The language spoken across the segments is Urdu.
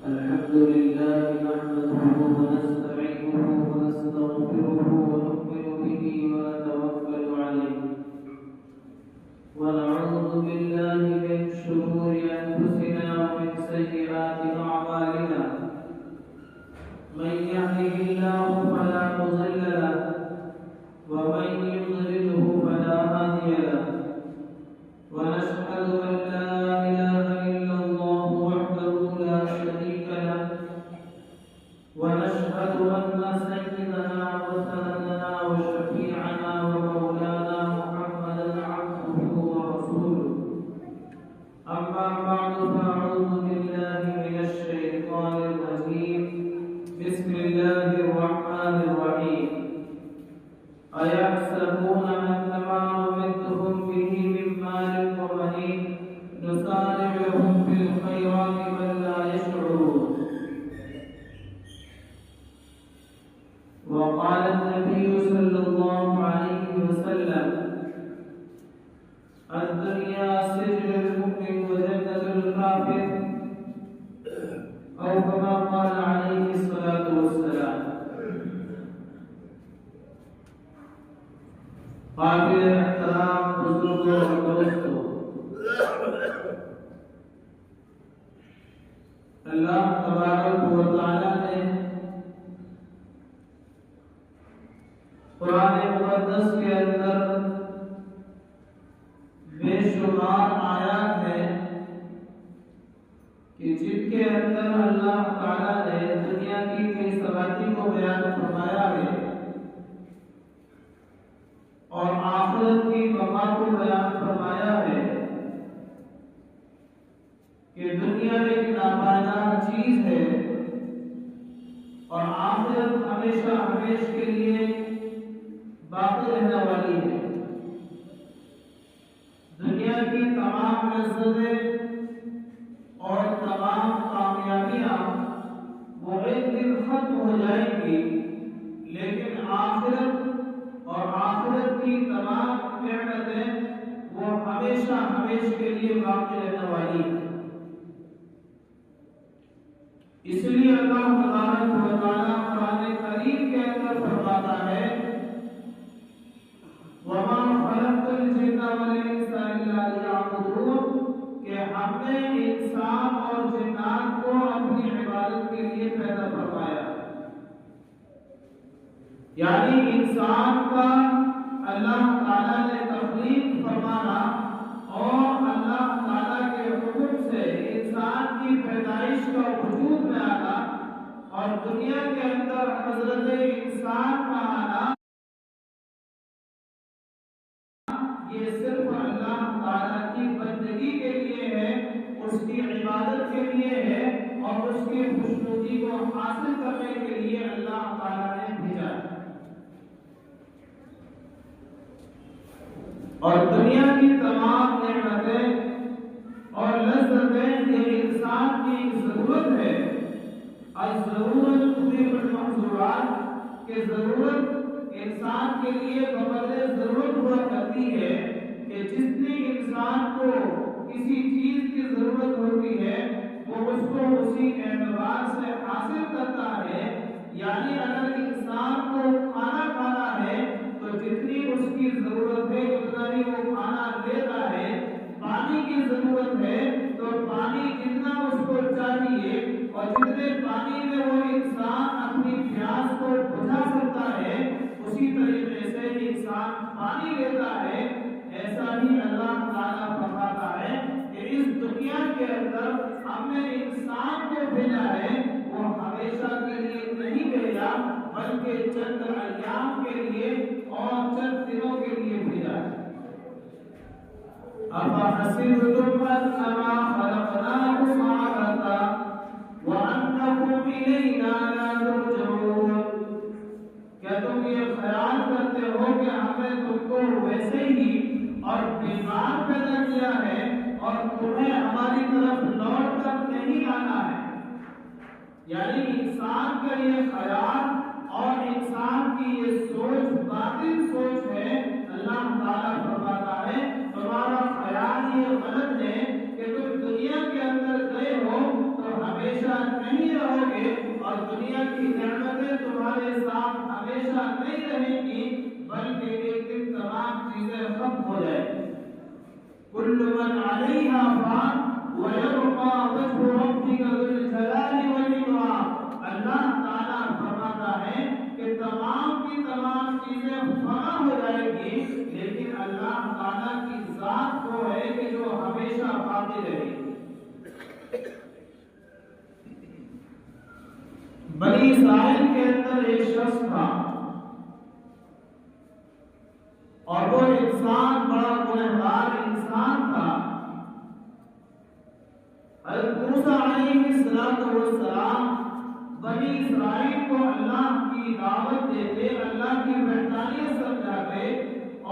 الحمد لله نحمده ونستعينه ونستغفره ونؤمن به ونتوكل عليه ونعوذ بالله من شرور أنفسنا ومن سيئات أعمالنا من يهده الله فلا مضل له ومن يضلله فلا هادي له ونشهد أن لا إله إلا الله وحده لا شريك له ونشهد أن سيدنا وسندنا وشفيعنا ومولانا محمدا عبده ورسوله أما بعد فأعوذ بالله من الشيطان الرجيم بسم الله الرحمن الرحيم أيحسبون أنما نمدهم به من مال وبنين نسارع لهم في الخيرات بل لا يشعرون وقال النبي صلى الله عليه وسلم الدنيا سجن المؤمن وجنة الكافر أو كما قال عليه الصلاة والسلام. قابل احترام بزرگوں اور دوستوں، اللہ تبارک و تعالی نے قرآن مقدس کے اندر بے شمار آیات ہیں کہ جن کے اندر اللہ تعالی نے دنیا کی بے ثباتی کو بیان فرمایا ہے اور آخرت کی بقا کو بیان فرمایا ہے کہ دنیا ایک ناپائیدہ چیز ہے اور آخرت ہمیشہ ہمیشہ کے لیے باقی رہنے والی ہے. دنیا کی تمام لذتیں اور تمام کامیابیاں وہ ایک دن ختم ہو جائیں گی، لیکن آخرت اور آخرت کی تمام نعمتیں وہ ہمیشہ ہمیشہ کے لیے باقی رہنے والی ہے. اس لیے اللہ تبارک و تعالیٰ قرآن کریم کے اندر فرماتا ہے وَمَا خَلَقْتُ الْجِنَّ وَالْإِنسَ إِلَّا لِيَعْبُدُونِ کہ ہم نے انسان اور جنات کو اپنی عبادت کے لیے پیدا فرمایا. یعنی انسان کا اللہ تعالیٰ نے تخلیق فرمانا اور اللہ تعالیٰ کے حکم سے انسان کی پیدائش کا وجود میں آنا اور دنیا کے اندر حضرت انسان کا آنا، یہ صرف اللہ تعالیٰ کی بندگی کے لیے ہے، اس کی عبادت کے لیے ہے اور اس کی خوشنودی کو حاصل کرنے کے لیے اللہ تعالیٰ نے بھیجا ہے. اور دنیا کی تمام نعمتیں اور لذتیں یہ انسان کی ضرورت ہے. الضرورت تبیح المحظورات کہ ضرورت انسان کے لیے بقدر ضرورت ہوا کرتی ہے کہ جتنی انسان کو کسی چیز کی ضرورت ہوتی ہے وہ اس کو اسی اعتبار سے حاصل کرتا ہے. یعنی اگر انسان کو کھانا کھانا ہے تو جتنی اس کی ضرورت ہے اتنا ہی وہ کھانا لیتا ہے. پانی کی ضرورت ہے تو پانی جتنا اس کو چاہیے اور جتنے پانی میں وہ انسان اپنی پیاس کو بجھا سکتا ہے اسی طریقے سے انسان پانی لیتا ہے. ایسا ہی اللہ تعالیٰ فرماتا ہے کہ اس دنیا کے اندر ہم نے انسان کو بھیجا ہے، وہ ہمیشہ کے لیے نہیں بھیجا بلکہ چند ایام کے لیے اور چند دنوں کے لیے بھیجا ہے. أَفَحَسِبْتُمْ أَنَّمَا خَلَقْنَاكُمْ عَبَثًا وَأَنَّكُمْ إِلَيْنَا لَا تُرْجَعُونَ کیا تم یہ خیال کرتے ہو کہ ہم نے تم کو ویسے ہی اور بیمار پیدا کیا ہے اور تمہیں ہماری طرف لوٹ کر نہیں آنا ہے؟ یعنی انسان کا یہ خیال اور انسان کی یہ سوچ باطل سوچ ہے. اللہ تعالیٰ فرماتا ہے تمہارا خیال یہ غلط ہے کہ تم دنیا کے اندر نہیں رہو گے اور دنیا کی نعمتیں تمہارے ساتھ ہمیشہ نہیں رہیں گی بلکہ ایک دن تمام چیزیں ختم ہو جائیں گی. كل من عليها فان ويبقى وجه ربك ذو الجلال والإكرام. اللہ تعالیٰ فرماتا ہے کہ تمام کی تمام چیزیں فنا ہو جائیں گی لیکن اللہ تعالیٰ کی ذات وہ ہے کہ جو ہمیشہ باقی رہے گی. بنی اسرائیل کے اندر ایک شخص تھا اور وہ انسان بڑا گنہگار انسان تھا. حضرت موسیٰ علیہ السلام بنی اسرائیل کو اللہ کی دعوت دیتے, اللہ کی وحدانیت سمجھاتے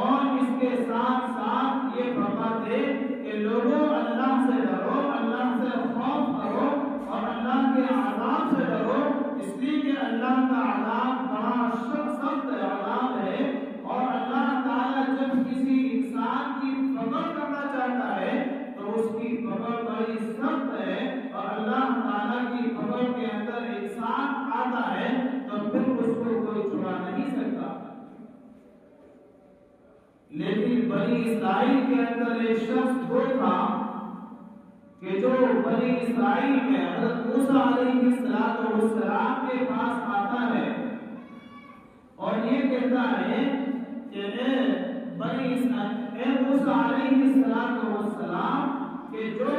اور اس کے ساتھ ساتھ یہ فرماتے کہ لوگوں اللہ سے ڈرو, اللہ سے خوف کرو اور اللہ کے عذاب سے ڈرو, اس لیے کہ اللہ کا عذاب بڑا سخت عذاب ہے اور اللہ تعالیٰ جب کسی انسان کی پکڑ کرنا چاہتا ہے تو اس کی پکڑ بڑی سخت ہے اور اللہ تعالیٰ کی پکڑ کے اندر انسان آتا ہے تو پھر اس کو کوئی چھڑا نہیں سکتا. لیکن بنی اسرائیل کے اندر ایک شخص وہ تھا کہ جو بنی اسرائیل میں حضرت موسیٰ علیہ السلام کے پاس آتا ہے اور یہ کہتا ہے کہ بنی اسرائیل موسیٰ علیہ السلام کہ جو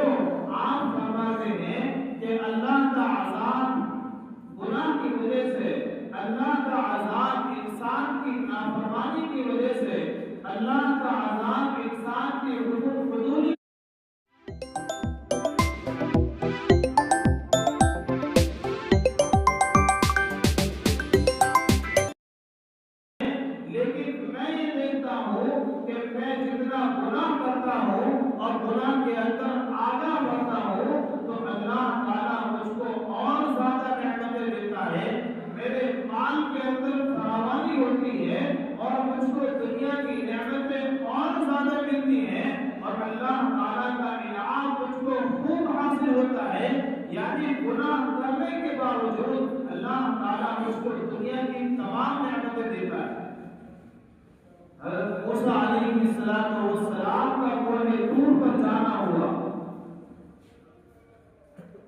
آپ فرماتے ہیں کہ اللہ کا عذاب گناہ کی وجہ سے, اللہ کا عذاب انسان کی نافرمانی کی وجہ سے, اللہ کا عذاب انسان کی حقوق فضولی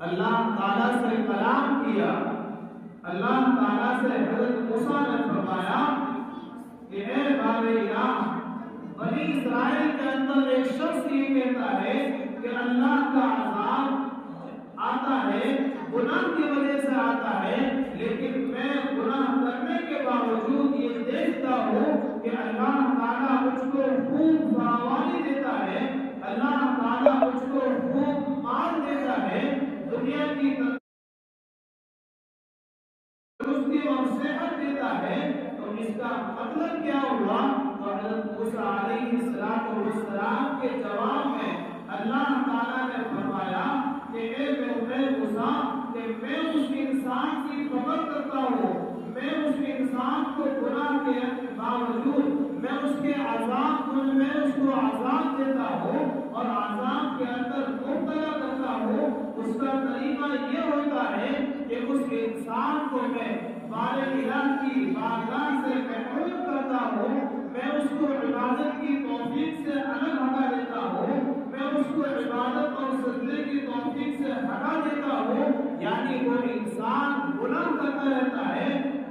اللہ تعالیٰ سے کلام کیا. اللہ تعالیٰ سے حضرت موسیٰ نے فرمایا کہ اے بار الہ, بنی اسرائیل کے اندر ایک شخص یہ کہتا ہے کہ اللہ کا عذاب آتا ہے گناہ کی وجہ سے آتا ہے, لیکن میں گناہ کرنے کے باوجود یہ دیکھتا ہوں کہ اللہ تعالیٰ مجھ کو خوب فراوانی دیتا ہے, اللہ تعالیٰ مجھ کو خوب مال دیتا ہے, دنیا کی تندرستی اور صحت دیتا ہے. تو اس کا مطلب کیا ہوا؟ تو حضرت موسیٰ علیہ السلام کے جواب میں اللہ تعالیٰ نے فرمایا کہ اے موسیٰ کہ میں اس انسان کی پکڑ کرتا ہوں, میں اس انسان کو گناہ کے باوجود میں اس کے عذاب میں اس کو عذاب دیتا ہوں اور عذاب کے اندر مبتلا کرتا ہوں. اس کا طریقہ یہ ہوتا ہے کہ اس انسان کو میں بار الہ کی بارگاہ سے محروم کرتا ہوں, میں اس کو عبادت کی توفیق سے الگ ہٹا دیتا ہوں, میں اس کو عبادت اور سجدے کی توفیق سے ہٹا دیتا ہوں. یعنی وہ انسان گناہ کرتا رہتا ہے,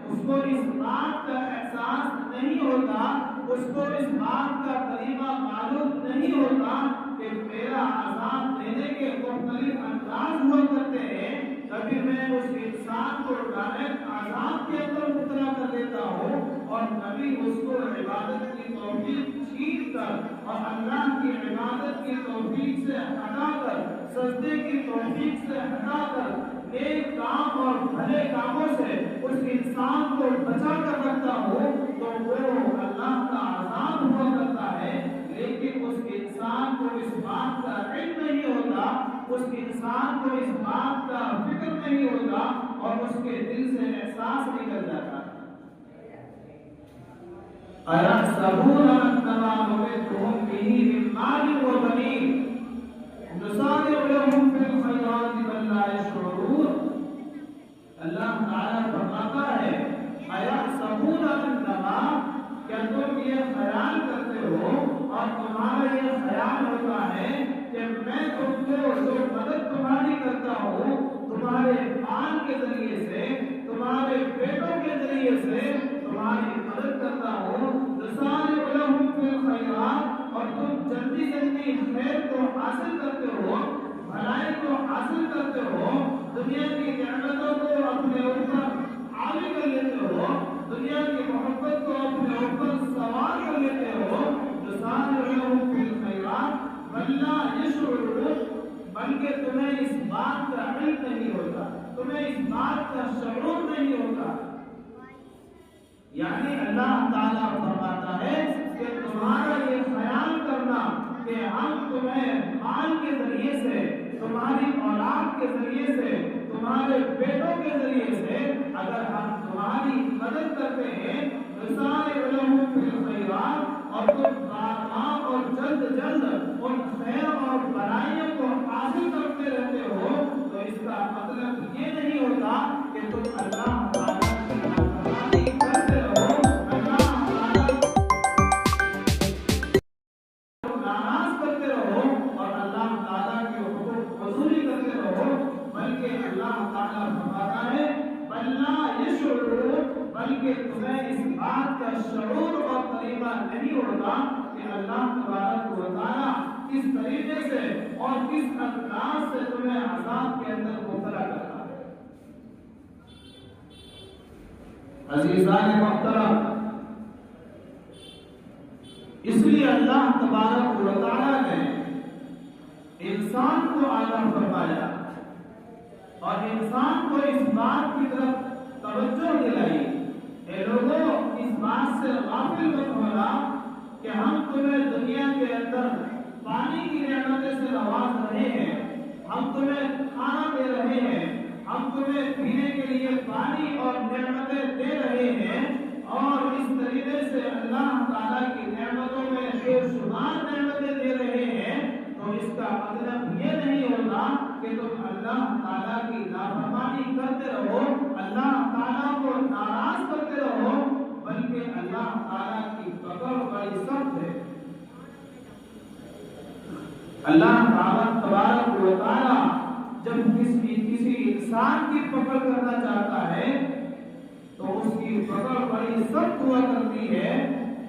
اس کو اس بات کا احساس نہیں ہوتا, اس کو اس بات کا طریقہ معلوم نہیں ہوتا کہ میرا عذاب دینے کے مختلف انداز ہوا کرتے ہیں. کبھی میں اس انسان کو ڈائریکٹ عذاب کے اندر مبتلا کر دیتا ہوں اور کبھی اس کو عبادت کی توفیق چھین کر اور اللہ کی عبادت کی توفیق سے ہٹا کر, سجدے کی توفیق سے ہٹا کر, نیک کام اور بھلے کاموں سے اس انسان کو بچا کر رکھتا ہوں. تو وہ اللہ کا عذاب ہوا کرتا ہے, لیکن اس انسان کو اس بات کا علم نہیں ہوتا, اس انسان کو اس بات کا فکر نہیں ہوتا اور اس کے دل سے احساس نکل جاتا ہے. أَيَحْسَبُونَ أَنَّمَا نُمِدُّهُم بِهِ مِن مَّالٍ وَبَنِينَ نُسَارِعُ لَهُم فِي الْخَيْرَاتِ بَل لَّا يَشْعُرُونَ. میں تم کو جو مدد تمہاری کرتا ہوں تمہارے مال کے ذریعے سے تمہارے بیٹوں کے ذریعے سے تمہاری مدد کرتا ہوں نسارع لہم فی الخیرات اور تم جلدی جلدی خیر کو حاصل کرتے ہو بھلائی کو حاصل کرتے ہو دنیا کی نعمتوں کو اپنے اوپر حاوی کر لیتے ہو دنیا کی محبت کو اپنے اوپر سوار کر لیتے ہو نسارع لہم فی الخیرات وَلَا يَشْعُرُونَ بلکہ تمہیں اس بات کا علم نہیں ہوتا تمہیں اس بات کا شعور نہیں ہوتا یعنی اللہ تعالیٰ فرماتا ہے کہ تمہارا یہ خیال کرنا کہ ہم تمہیں مال کے ذریعے سے تمہاری اولاد کے ذریعے سے تمہارے بیٹوں کے ذریعے سے اگر ہم تمہاری مدد کرتے ہیں نسارع لہم فی الخیرات اور تم کام اور جلد جلد ان خیر اور برائیوں کو حاصل کرتے رہتے ہو تو اس کا مطلب یہ نہیں ہوتا کہ تم اللہ تعالیٰ کی نافرمانی کرتے رہو اللہ تعالیٰ کو ناراض کرتے رہو اور اللہ تعالیٰ کے حقوق وصولی کرتے رہو بلکہ اللہ تعالیٰ فرماتا ہے وَلَا يَشْعُرُونَ بلکہ تمہیں اس بات کا شعور اور طریقہ نہیں ہوتا کہ اللہ تبارک و تعالیٰ کس طریقے سے اور کس انداز سے تمہیں عذاب کے اندر مبتلا کرتا ہے عزیزان محترم اس لیے اللہ تبارک و تعالیٰ نے انسان کو اعلیٰ فرمایا اور انسان کو اس بات کی طرف توجہ دلائی اے لوگوں اس بات سے غافل مت ہونا کہ ہم تمہیں دنیا کے اندر پانی کی نعمتیں سے نواز رہے ہیں ہم تمہیں کھانا دے رہے ہیں ہم تمہیں پینے کے لیے پانی اور نعمتیں دے رہے ہیں اور اس طریقے سے اللہ تعالیٰ کی نعمتوں میں بے شمار نعمتیں دے رہے ہیں تو اس کا مطلب یہ نہیں ہوتا کہ تم اللہ تعالیٰ کی نافرمانی کرتے رہو اللہ تعالیٰ کو ناراض کرتے رہو بلکہ اللہ تعالیٰ کی پکڑ بڑی سخت ہے اللہ تعالیٰ تبارک و تعالیٰ جب کسی انسان کی پکڑ کرنا چاہتا ہے تو اس کی پکڑ بڑی سخت ہوا کرتی ہے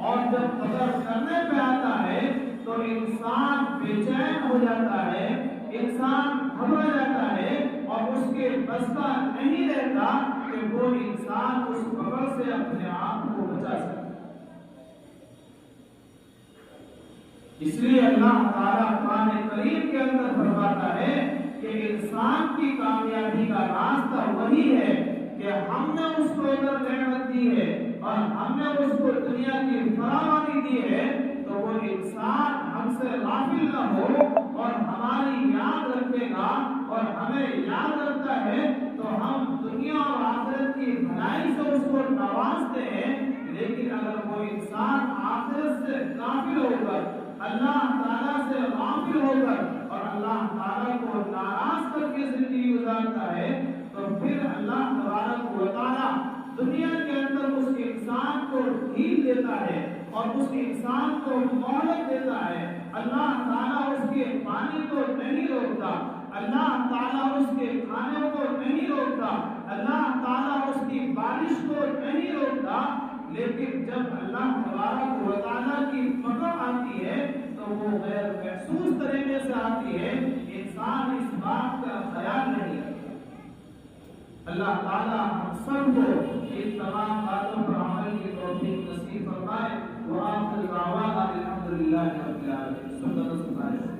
اور جب پکڑ کرنے پہ آتا ہے تو انسان بے چین ہو جاتا ہے انسان گھبرا جاتا ہے اور اس کے بس کا نہیں رہتا کہ وہ انسان اس پکڑ سے اپنے آپ کو بچا سکے اس لیے اللہ تعالیٰ قرآن کریم کے اندر فرماتا ہے کہ انسان کی کامیابی کا راستہ وہی ہے کہ ہم نے اس کو ادھر نعمت دی ہے اور ہم نے اس کو دنیا کی فراوانی دی ہے تو وہ انسان ہم سے غافل نہ ہو اور ہماری یاد رکھے گا اور ہمیں یاد رکھتا ہے تو ہم دنیا اور آخرت کی بھلائی سے اس کو نوازتے ہیں لیکن اگر وہ انسان آخرت سے غافل ہو کر اللہ تعالیٰ سے غافل ہو کر اور اللہ تعالیٰ کو ناراض کر کے زندگی گزارتا ہے تو پھر اللہ تبارک و تعالیٰ دنیا کے اندر اس انسان کو ڈھیل دیتا ہے اور اس انسان کو مہلت دیتا ہے اللہ تعالیٰ اس کے پانی کو نہیں روکتا اللہ تعالیٰ اس کے کھانے کو نہیں روکتا اللہ تعالیٰ اس کی بارش کو نہیں روکتا لیکن جب اللہ تبارک و تعالیٰ کی پکڑ آتی ہے تو وہ غیر محسوس طریقے سے آتی ہے انسان اس بات کا خیال نہیں رکھتا اللہ تعالیٰ ہم سب کو ان تمام باتوں پر عمل کی توفیق نصیب فرمائے وآخر دعوانا الحمدللہ رب العالمین